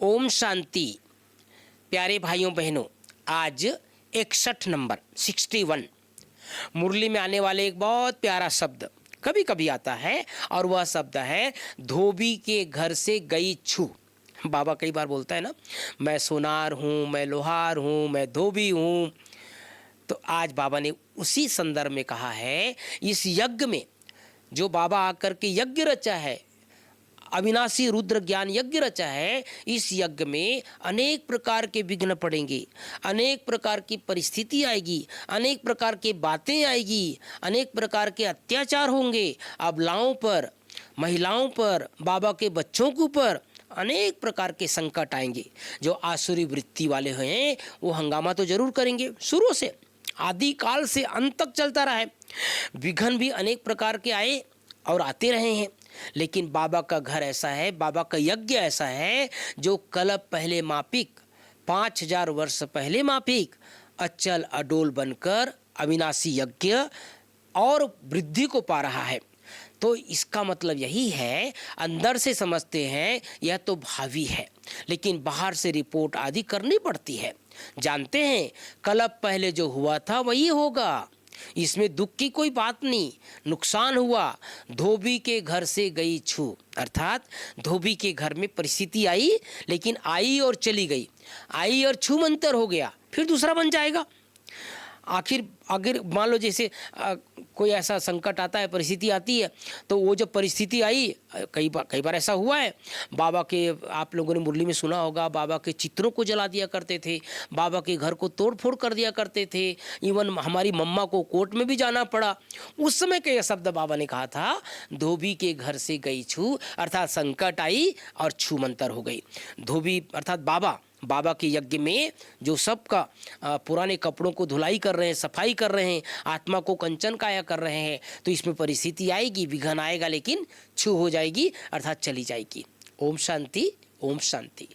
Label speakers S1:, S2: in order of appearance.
S1: ओम शांति। प्यारे भाइयों बहनों, आज 61 नंबर 61 मुरली में आने वाले एक बहुत प्यारा शब्द कभी कभी आता है और वह शब्द है धोबी के घर से गई छू। बाबा कई बार बोलता है ना, मैं सोनार हूँ, मैं लोहार हूँ, मैं धोबी हूँ। तो आज बाबा ने उसी संदर्भ में कहा है, इस यज्ञ में जो बाबा आकर के यज्ञ रचा है, अविनाशी रुद्र ज्ञान यज्ञ रचा है, इस यज्ञ में अनेक प्रकार के विघ्न पड़ेंगे, अनेक प्रकार की परिस्थिति आएगी, अनेक प्रकार की बातें आएगी, अनेक प्रकार के अत्याचार होंगे अबलाओं पर, महिलाओं पर, बाबा के बच्चों के ऊपर अनेक प्रकार के संकट आएंगे। जो आसुरी वृत्ति वाले हैं वो हंगामा तो जरूर करेंगे, शुरू से आदि काल से अंत तक चलता रहा है। विघ्न भी अनेक प्रकार के आए और आते रहे हैं, लेकिन बाबा का घर ऐसा है, बाबा का यज्ञ ऐसा है जो कल्प पहले मापिक 5000 वर्ष पहले मापिक अचल अडोल बनकर अविनाशी यज्ञ और वृद्धि को पा रहा है। तो इसका मतलब यही है, अंदर से समझते हैं यह तो भावी है, लेकिन बाहर से रिपोर्ट आदि करनी पड़ती है। जानते हैं कल्प पहले जो हुआ था वही होगा, इसमें दुख की कोई बात नहीं। नुकसान हुआ, धोबी के घर से गई छू, अर्थात धोबी के घर में परिस्थिति आई, लेकिन आई और चली गई, आई और छू मंतर हो गया, फिर दूसरा बन जाएगा। आखिर अगर मान लो जैसे कोई ऐसा संकट आता है, परिस्थिति आती है, तो वो जब परिस्थिति आई, कई बार ऐसा हुआ है, बाबा के, आप लोगों ने मुरली में सुना होगा, बाबा के चित्रों को जला दिया करते थे, बाबा के घर को तोड़ फोड़ कर दिया करते थे, इवन हमारी मम्मा को कोर्ट में भी जाना पड़ा। उस समय के शब्द बाबा ने कहा था, धोबी के घर से गई छू, अर्थात संकट आई और छू मंतर हो गई। धोबी अर्थात बाबा के यज्ञ में जो सबका पुराने कपड़ों को धुलाई कर रहे हैं, सफाई कर रहे हैं, आत्मा को कंचन काया कर रहे हैं, तो इसमें परिस्थिति आएगी, विघ्न आएगा, लेकिन छू हो जाएगी, अर्थात चली जाएगी। ओम शांति, ओम शांति।